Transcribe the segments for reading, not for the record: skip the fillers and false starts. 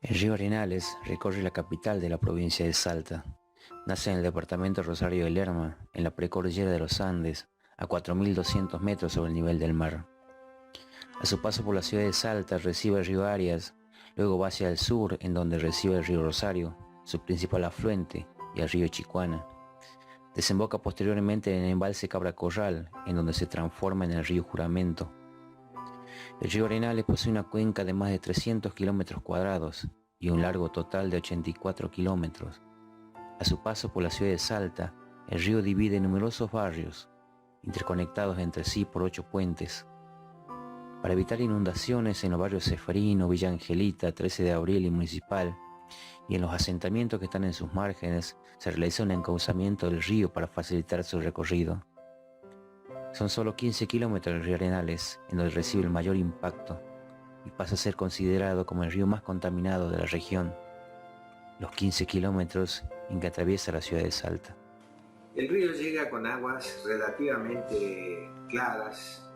El río Arenales recorre la capital de la provincia de Salta. Nace en el departamento Rosario de Lerma, en la precordillera de los Andes, a 4.200 metros sobre el nivel del mar. A su paso por la ciudad de Salta recibe el río Arias, luego va hacia el sur, en donde recibe el río Rosario, su principal afluente, y el río Chicuana. Desemboca posteriormente en el embalse Cabra Corral, en donde se transforma en el río Juramento. El río Arenales posee una cuenca de más de 300 kilómetros cuadrados y un largo total de 84 kilómetros. A su paso por la ciudad de Salta, el río divide numerosos barrios, interconectados entre sí por 8 puentes. Para evitar inundaciones en los barrios Ceferino, Villa Angelita, 13 de Abril y Municipal, y en los asentamientos que están en sus márgenes, se realiza un encauzamiento del río para facilitar su recorrido. Son solo 15 kilómetros del río Arenales, en donde recibe el mayor impacto, y pasa a ser considerado como el río más contaminado de la región. Los 15 kilómetros en que atraviesa la ciudad de Salta. El río llega con aguas relativamente claras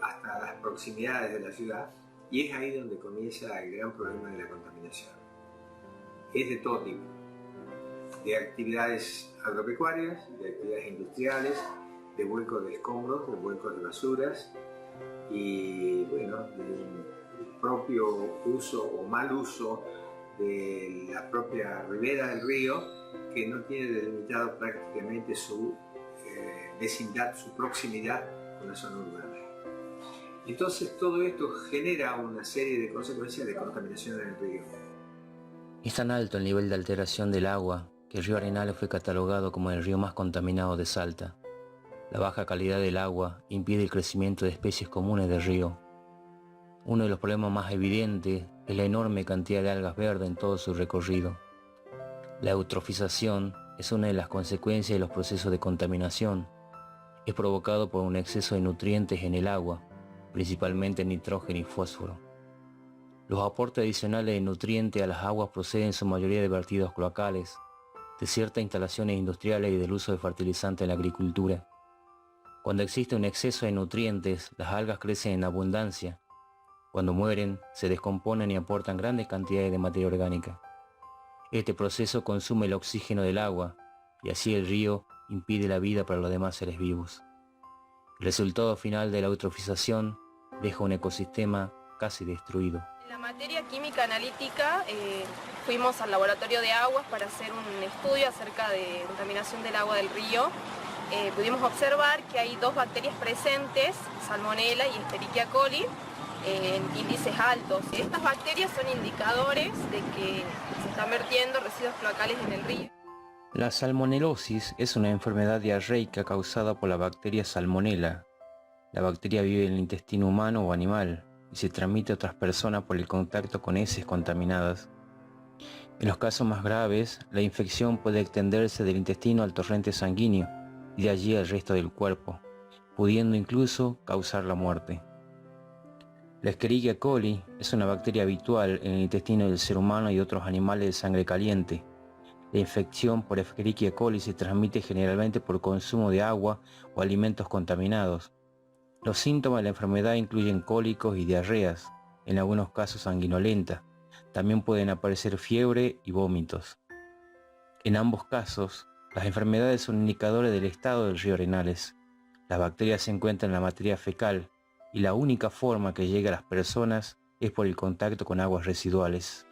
hasta las proximidades de la ciudad, y es ahí donde comienza el gran problema de la contaminación. Es de todo tipo, de actividades agropecuarias, de actividades industriales, de vuelcos de escombros, de vuelcos de basuras y bueno, del propio uso o mal uso de la propia ribera del río, que no tiene delimitado prácticamente su vecindad, su proximidad con la zona urbana. Entonces todo esto genera una serie de consecuencias de contaminación en el río. Es tan alto el nivel de alteración del agua que el río Arenales fue catalogado como el río más contaminado de Salta. La baja calidad del agua impide el crecimiento de especies comunes del río. Uno de los problemas más evidentes es la enorme cantidad de algas verdes en todo su recorrido. La eutrofización es una de las consecuencias de los procesos de contaminación. Es provocado por un exceso de nutrientes en el agua, principalmente nitrógeno y fósforo. Los aportes adicionales de nutrientes a las aguas proceden en su mayoría de vertidos cloacales, de ciertas instalaciones industriales y del uso de fertilizantes en la agricultura. Cuando existe un exceso de nutrientes, las algas crecen en abundancia. Cuando mueren, se descomponen y aportan grandes cantidades de materia orgánica. Este proceso consume el oxígeno del agua, y así el río impide la vida para los demás seres vivos. El resultado final de la eutrofización deja un ecosistema casi destruido. En la materia química analítica fuimos al laboratorio de aguas para hacer un estudio acerca de contaminación del agua del río. Pudimos observar que hay 2 bacterias presentes, Salmonella y Escherichia coli, en índices altos. Estas bacterias son indicadores de que se están vertiendo residuos cloacales en el río. La salmonelosis es una enfermedad diarreica causada por la bacteria Salmonella. La bacteria vive en el intestino humano o animal y se transmite a otras personas por el contacto con heces contaminadas. En los casos más graves, la infección puede extenderse del intestino al torrente sanguíneo y de allí al resto del cuerpo, pudiendo incluso causar la muerte. La Escherichia coli es una bacteria habitual en el intestino del ser humano y otros animales de sangre caliente. La infección por Escherichia coli se transmite generalmente por consumo de agua o alimentos contaminados. Los síntomas de la enfermedad incluyen cólicos y diarreas, en algunos casos sanguinolentas. También pueden aparecer fiebre y vómitos. En ambos casos, las enfermedades son indicadores del estado del río Arenales. Las bacterias se encuentran en la materia fecal y la única forma que llega a las personas es por el contacto con aguas residuales.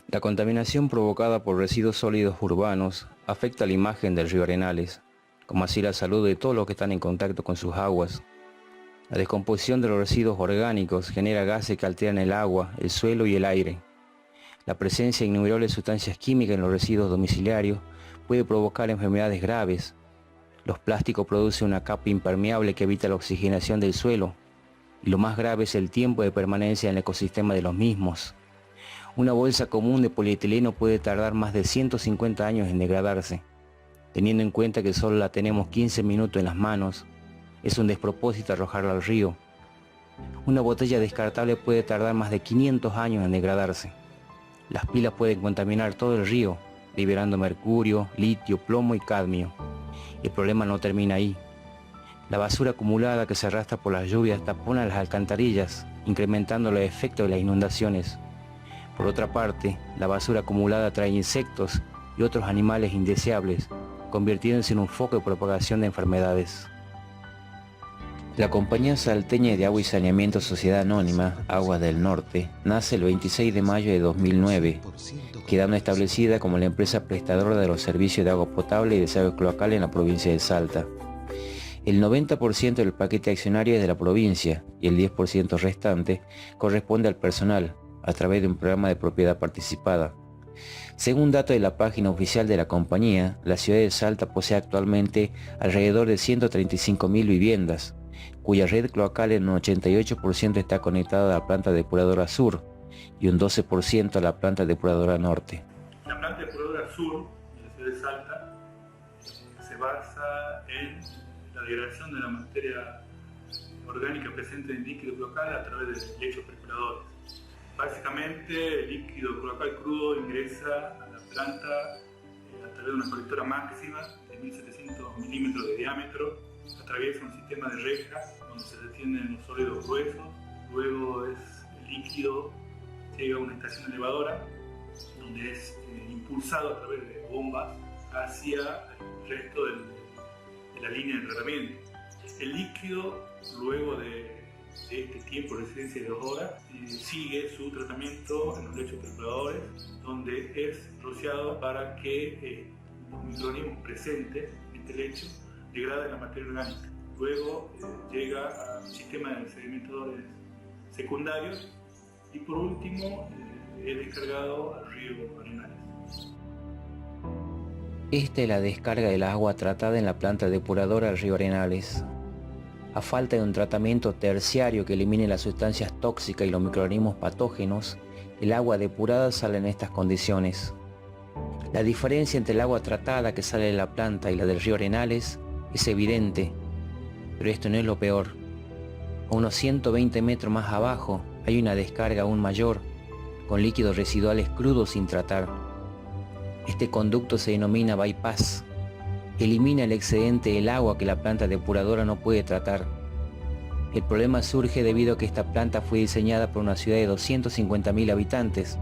La contaminación provocada por residuos sólidos urbanos afecta la imagen del río Arenales, como así la salud de todos los que están en contacto con sus aguas. La descomposición de los residuos orgánicos genera gases que alteran el agua, el suelo y el aire. La presencia de innumerables sustancias químicas en los residuos domiciliarios puede provocar enfermedades graves. Los plásticos producen una capa impermeable que evita la oxigenación del suelo, y lo más grave es el tiempo de permanencia en el ecosistema de los mismos. Una bolsa común de polietileno puede tardar más de 150 años en degradarse. Teniendo en cuenta que solo la tenemos 15 minutos en las manos, es un despropósito arrojarla al río. Una botella descartable puede tardar más de 500 años en degradarse. Las pilas pueden contaminar todo el río, liberando mercurio, litio, plomo y cadmio. El problema no termina ahí. La basura acumulada que se arrastra por las lluvias tapona las alcantarillas, incrementando los efectos de las inundaciones. Por otra parte, la basura acumulada atrae insectos y otros animales indeseables, convirtiéndose en un foco de propagación de enfermedades. La Compañía Salteña de Agua y Saneamiento Sociedad Anónima, Aguas del Norte, nace el 26 de mayo de 2009, quedando establecida como la empresa prestadora de los servicios de agua potable y desagüe cloacal en la provincia de Salta. El 90% del paquete accionario es de la provincia y el 10% restante corresponde al personal, a través de un programa de propiedad participada. Según datos de la página oficial de la compañía, la ciudad de Salta posee actualmente alrededor de 135.000 viviendas, cuya red cloacal en un 88% está conectada a la planta depuradora sur y un 12% a la planta depuradora norte. La planta depuradora sur de la ciudad de Salta se basa en la degradación de la materia orgánica presente en el líquido cloacal a través de electropercoladores. Básicamente, el líquido cloacal crudo ingresa a la planta a través de una colectora máxima de 1700 milímetros de diámetro, atraviesa un sistema de rejas donde se detienen los sólidos gruesos, luego el líquido llega a una estación elevadora donde es impulsado a través de bombas hacia el resto de la línea de tratamiento. El líquido, luego de este tiempo de residencia de 2 horas, sigue su tratamiento en los electropercoladores, donde es rociado para que los microorganismos presentes en este lecho degraden la materia orgánica. Luego llega al sistema de sedimentadores secundarios y por último es descargado al río Arenales. Esta es la descarga del agua tratada en la planta depuradora del río Arenales. A falta de un tratamiento terciario que elimine las sustancias tóxicas y los microorganismos patógenos, el agua depurada sale en estas condiciones. La diferencia entre el agua tratada que sale de la planta y la del río Arenales es evidente, pero esto no es lo peor. A unos 120 metros más abajo hay una descarga aún mayor, con líquidos residuales crudos sin tratar. Este conducto se denomina bypass. Elimina el excedente del agua que la planta depuradora no puede tratar. El problema surge debido a que esta planta fue diseñada por una ciudad de 250.000 habitantes,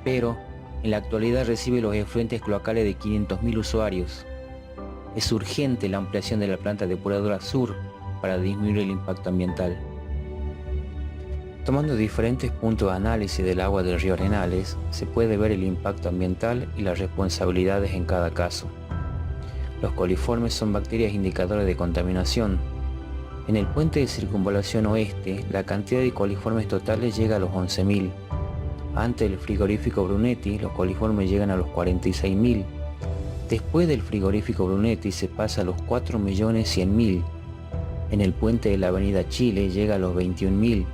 pero en la actualidad recibe los efluentes cloacales de 500.000 usuarios. Es urgente la ampliación de la planta depuradora sur para disminuir el impacto ambiental. Tomando diferentes puntos de análisis del agua del río Arenales, se puede ver el impacto ambiental y las responsabilidades en cada caso. Los coliformes son bacterias indicadoras de contaminación. En el puente de circunvalación oeste, la cantidad de coliformes totales llega a los 11.000. Antes del frigorífico Brunetti, los coliformes llegan a los 46.000. Después del frigorífico Brunetti se pasa a los 4.100.000. En el puente de la avenida Chile llega a los 21.000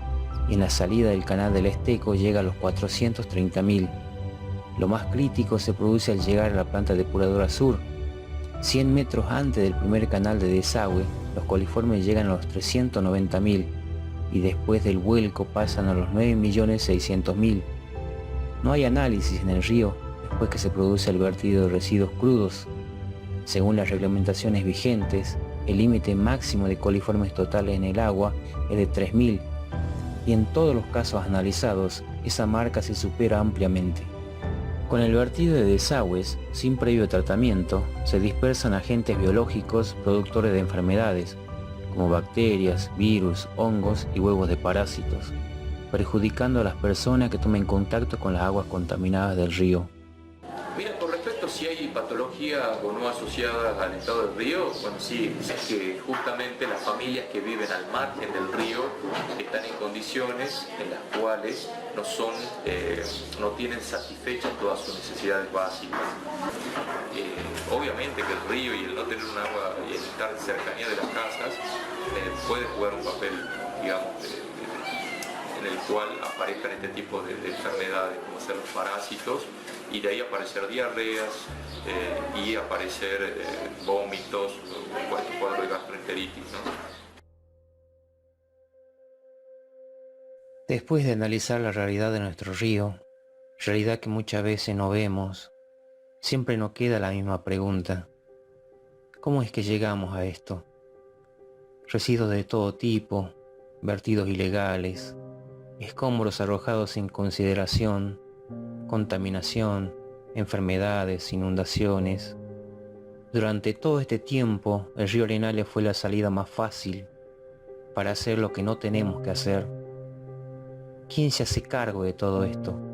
y en la salida del canal del Esteco llega a los 430.000. Lo más crítico se produce al llegar a la planta depuradora sur. 100 metros antes del primer canal de desagüe, los coliformes llegan a los 390.000 y después del vuelco pasan a los 9.600.000. No hay análisis en el río después que se produce el vertido de residuos crudos. Según las reglamentaciones vigentes, el límite máximo de coliformes totales en el agua es de 3.000 y en todos los casos analizados, esa marca se supera ampliamente. Con el vertido de desagües, sin previo tratamiento, se dispersan agentes biológicos productores de enfermedades, como bacterias, virus, hongos y huevos de parásitos, perjudicando a las personas que tomen contacto con las aguas contaminadas del río. Mira, con respecto a si hay patología o no asociada al estado del río, bueno, sí, es que justamente las familias que viven al margen del río están en condiciones en las cuales no tienen satisfechas todas sus necesidades básicas. Obviamente que el río y el no tener un agua y el estar en cercanía de las casas puede jugar un papel, digamos, en el cual aparezcan este tipo de enfermedades como ser los parásitos y de ahí aparecer diarreas y aparecer vómitos, cuadro de gastroenteritis, ¿no? Después de analizar la realidad de nuestro río, realidad que muchas veces no vemos, siempre nos queda la misma pregunta: ¿cómo es que llegamos a esto? Residuos de todo tipo, vertidos ilegales, escombros arrojados sin consideración, contaminación, enfermedades, inundaciones. Durante todo este tiempo, el río Arenales fue la salida más fácil para hacer lo que no tenemos que hacer. ¿Quién se hace cargo de todo esto?